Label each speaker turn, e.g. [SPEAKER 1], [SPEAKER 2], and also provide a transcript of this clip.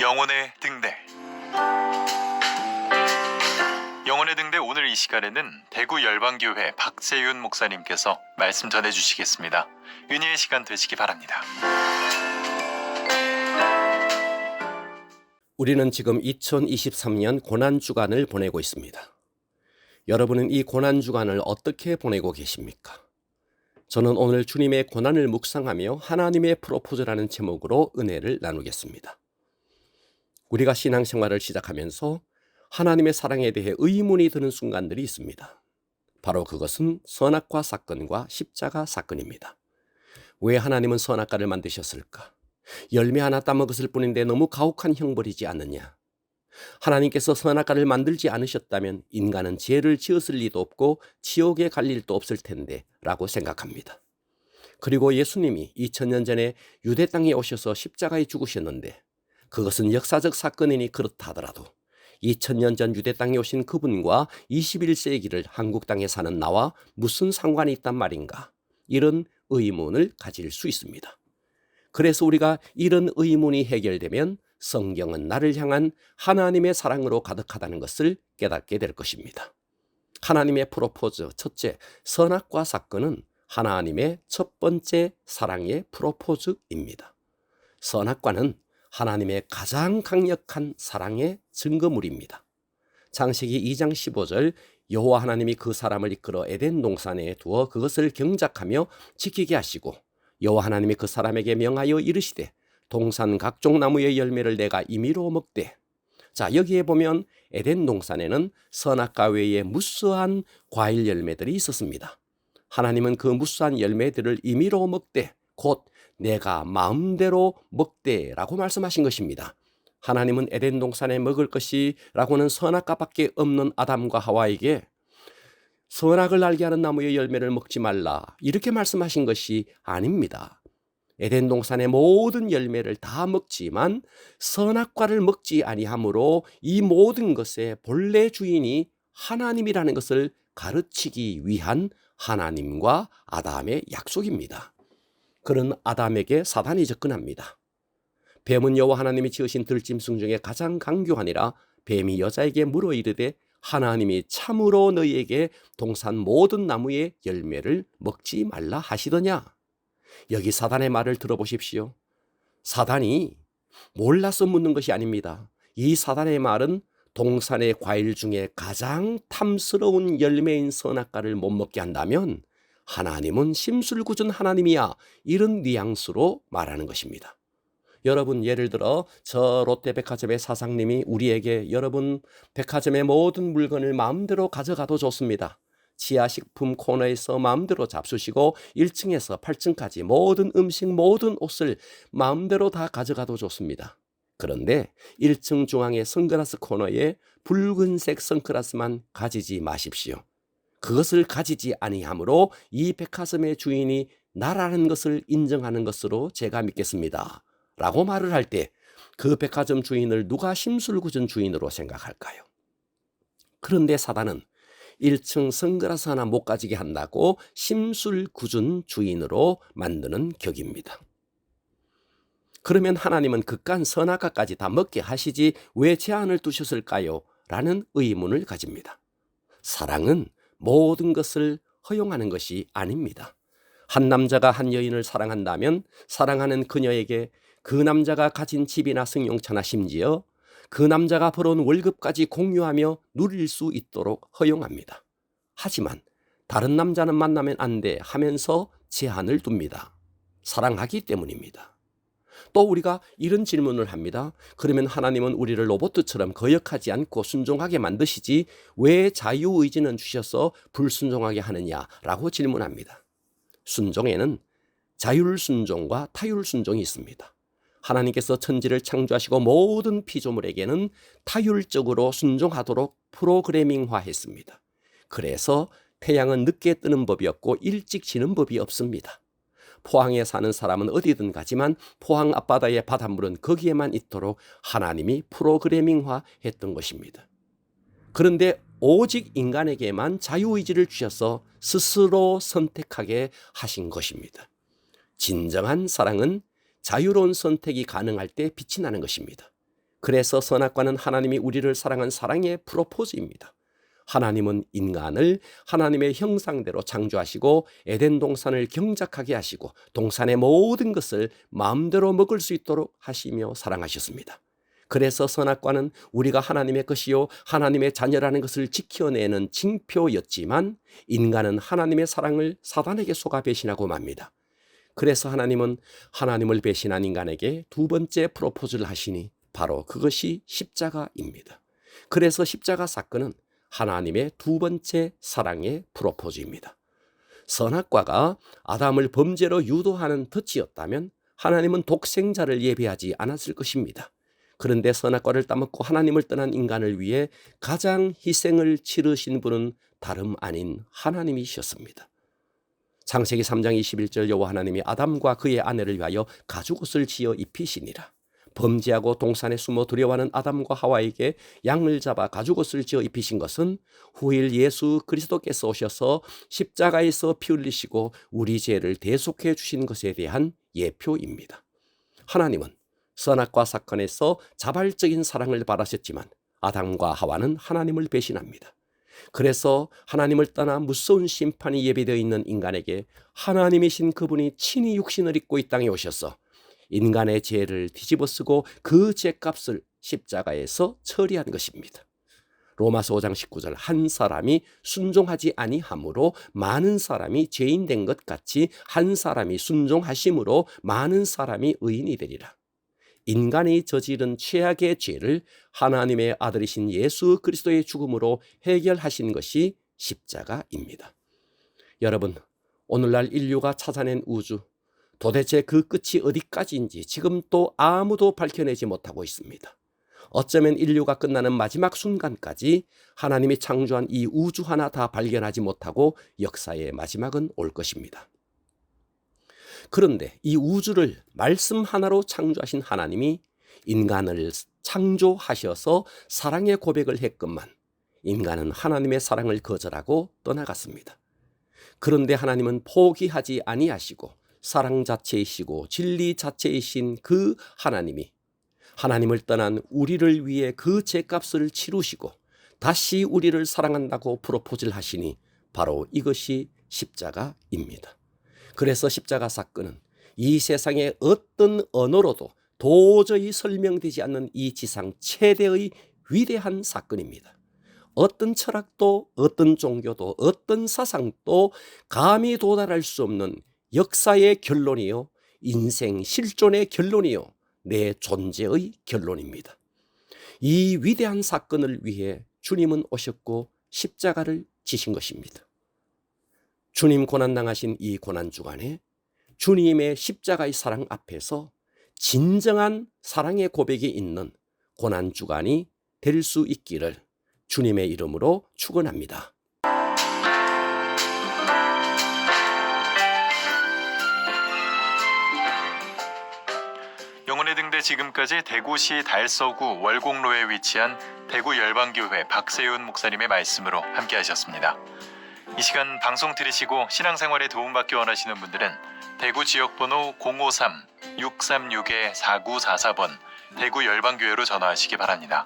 [SPEAKER 1] 영혼의 등대. 영혼의 등대 오늘 이 시간에는 대구 열방교회 박재윤 목사님께서 말씀 전해주시겠습니다. 은혜의 시간 되시기 바랍니다.
[SPEAKER 2] 우리는 지금 2023년 고난주간을 보내고 있습니다. 여러분은 이 고난주간을 어떻게 보내고 계십니까? 저는 오늘 주님의 고난을 묵상하며 하나님의 프로포즈라는 제목으로 은혜를 나누겠습니다. 우리가 신앙생활을 시작하면서 하나님의 사랑에 대해 의문이 드는 순간들이 있습니다. 바로 그것은 선악과 사건과 십자가 사건입니다. 왜 하나님은 선악과를 만드셨을까? 열매 하나 따먹었을 뿐인데 너무 가혹한 형벌이지 않느냐? 하나님께서 선악과를 만들지 않으셨다면 인간은 죄를 지었을 리도 없고 지옥에 갈 일도 없을 텐데 라고 생각합니다. 그리고 예수님이 2000년 전에 유대 땅에 오셔서 십자가에 죽으셨는데 그것은 역사적 사건이니 그렇다 하더라도 2000년 전 유대 땅에 오신 그분과 21세기를 한국 땅에 사는 나와 무슨 상관이 있단 말인가? 이런 의문을 가질 수 있습니다. 그래서 우리가 이런 의문이 해결되면 성경은 나를 향한 하나님의 사랑으로 가득하다는 것을 깨닫게 될 것입니다. 하나님의 프로포즈, 첫째, 선악과 사건은 하나님의 첫 번째 사랑의 프로포즈입니다. 선악과는 하나님의 가장 강력한 사랑의 증거물입니다. 창세기 2장 15절 여호와 하나님이 그 사람을 이끌어 에덴 동산에 두어 그것을 경작하며 지키게 하시고 여호와 하나님이 그 사람에게 명하여 이르시되 동산 각종 나무의 열매를 내가 임의로 먹되. 자, 여기에 보면 에덴 동산에는 선악과 외에 무수한 과일 열매들이 있었습니다. 하나님은 그 무수한 열매들을 임의로 먹되 곧 내가 마음대로 먹되라고 말씀하신 것입니다. 하나님은 에덴 동산에 먹을 것이라고는 선악과밖에 없는 아담과 하와에게 선악을 알게 하는 나무의 열매를 먹지 말라 이렇게 말씀하신 것이 아닙니다. 에덴 동산의 모든 열매를 다 먹지만 선악과를 먹지 아니하므로 이 모든 것의 본래 주인이 하나님이라는 것을 가르치기 위한 하나님과 아담의 약속입니다. 그런 아담에게 사단이 접근합니다. 뱀은 여호와 하나님이 지으신 들짐승 중에 가장 강교하니라. 뱀이 여자에게 물어 이르되 하나님이 참으로 너희에게 동산 모든 나무의 열매를 먹지 말라 하시더냐? 여기 사단의 말을 들어보십시오. 사단이 몰라서 묻는 것이 아닙니다. 이 사단의 말은 동산의 과일 중에 가장 탐스러운 열매인 선악과를 못 먹게 한다면 하나님은 심술궂은 하나님이야 이런 뉘앙스로 말하는 것입니다. 여러분, 예를 들어 저 롯데백화점의 사장님이 우리에게 여러분 백화점의 모든 물건을 마음대로 가져가도 좋습니다. 지하식품 코너에서 마음대로 잡수시고 1층에서 8층까지 모든 음식 모든 옷을 마음대로 다 가져가도 좋습니다. 그런데 1층 중앙의 선글라스 코너에 붉은색 선글라스만 가지지 마십시오. 그것을 가지지 아니하므로 이 백화점의 주인이 나라는 것을 인정하는 것으로 제가 믿겠습니다 라고 말을 할 때 그 백화점 주인을 누가 심술궂은 주인으로 생각할까요? 그런데 사단은 1층 선글라스 하나 못 가지게 한다고 심술궂은 주인으로 만드는 격입니다. 그러면 하나님은 그깟 선악과까지 다 먹게 하시지 왜 제한을 두셨을까요? 라는 의문을 가집니다. 사랑은 모든 것을 허용하는 것이 아닙니다. 한 남자가 한 여인을 사랑한다면 사랑하는 그녀에게 그 남자가 가진 집이나 승용차나 심지어 그 남자가 벌어온 월급까지 공유하며 누릴 수 있도록 허용합니다. 하지만 다른 남자는 만나면 안 돼 하면서 제한을 둡니다. 사랑하기 때문입니다. 또 우리가 이런 질문을 합니다. 그러면 하나님은 우리를 로봇처럼 거역하지 않고 순종하게 만드시지 왜 자유의지는 주셔서 불순종하게 하느냐라고 질문합니다. 순종에는 자율순종과 타율순종이 있습니다. 하나님께서 천지를 창조하시고 모든 피조물에게는 타율적으로 순종하도록 프로그래밍화했습니다. 그래서 태양은 늦게 뜨는 법이 없고 일찍 지는 법이 없습니다. 포항에 사는 사람은 어디든 가지만 포항 앞바다의 바닷물은 거기에만 있도록 하나님이 프로그래밍화했던 것입니다. 그런데 오직 인간에게만 자유의지를 주셔서 스스로 선택하게 하신 것입니다. 진정한 사랑은 자유로운 선택이 가능할 때 빛이 나는 것입니다. 그래서 선악과는 하나님이 우리를 사랑한 사랑의 프로포즈입니다. 하나님은 인간을 하나님의 형상대로 창조하시고 에덴 동산을 경작하게 하시고 동산의 모든 것을 마음대로 먹을 수 있도록 하시며 사랑하셨습니다. 그래서 선악과는 우리가 하나님의 것이요 하나님의 자녀라는 것을 지켜내는 징표였지만 인간은 하나님의 사랑을 사단에게 속아 배신하고 맙니다. 그래서 하나님은 하나님을 배신한 인간에게 두 번째 프로포즈를 하시니 바로 그것이 십자가입니다. 그래서 십자가 사건은 하나님의 두 번째 사랑의 프로포즈입니다. 선악과가 아담을 범죄로 유도하는 덫이었다면 하나님은 독생자를 예비하지 않았을 것입니다. 그런데 선악과를 따먹고 하나님을 떠난 인간을 위해 가장 희생을 치르신 분은 다름 아닌 하나님이셨습니다. 창세기 3장 21절 여호와 하나님이 아담과 그의 아내를 위하여 가죽옷을 지어 입히시니라. 범죄하고 동산에 숨어 두려워하는 아담과 하와에게 양을 잡아 가죽옷을 지어 입히신 것은 후일 예수 그리스도께서 오셔서 십자가에서 피 흘리시고 우리 죄를 대속해 주신 것에 대한 예표입니다. 하나님은 선악과 사건에서 자발적인 사랑을 바라셨지만 아담과 하와는 하나님을 배신합니다. 그래서 하나님을 떠나 무서운 심판이 예비되어 있는 인간에게 하나님이신 그분이 친히 육신을 입고 이 땅에 오셔서 인간의 죄를 뒤집어쓰고 그 죄값을 십자가에서 처리한 것입니다. 로마서 5장 19절 한 사람이 순종하지 아니함으로 많은 사람이 죄인 된 것 같이 한 사람이 순종하심으로 많은 사람이 의인이 되리라. 인간이 저지른 최악의 죄를 하나님의 아들이신 예수 그리스도의 죽음으로 해결하신 것이 십자가입니다. 여러분, 오늘날 인류가 찾아낸 우주, 도대체 그 끝이 어디까지인지 지금 또 아무도 밝혀내지 못하고 있습니다. 어쩌면 인류가 끝나는 마지막 순간까지 하나님이 창조한 이 우주 하나 다 발견하지 못하고 역사의 마지막은 올 것입니다. 그런데 이 우주를 말씀 하나로 창조하신 하나님이 인간을 창조하셔서 사랑의 고백을 했건만 인간은 하나님의 사랑을 거절하고 떠나갔습니다. 그런데 하나님은 포기하지 아니하시고 사랑 자체이시고 진리 자체이신 그 하나님이 하나님을 떠난 우리를 위해 그 죄값을 치르시고 다시 우리를 사랑한다고 프로포즈를 하시니 바로 이것이 십자가입니다. 그래서 십자가 사건은 이 세상의 어떤 언어로도 도저히 설명되지 않는 이 지상 최대의 위대한 사건입니다. 어떤 철학도 어떤 종교도 어떤 사상도 감히 도달할 수 없는 역사의 결론이요 인생 실존의 결론이요 내 존재의 결론입니다. 이 위대한 사건을 위해 주님은 오셨고 십자가를 지신 것입니다. 주님 고난당하신 이 고난주간에 주님의 십자가의 사랑 앞에서 진정한 사랑의 고백이 있는 고난주간이 될 수 있기를 주님의 이름으로 축원합니다.
[SPEAKER 1] 영혼의 등대 지금까지 대구시 달서구 월곡로에 위치한 대구 열방교회 박세윤 목사님의 말씀으로 함께 하셨습니다. 이 시간 방송 들으시고 신앙생활에 도움받기 원하시는 분들은 대구 지역번호 053-636-4944번 대구 열방교회로 전화하시기 바랍니다.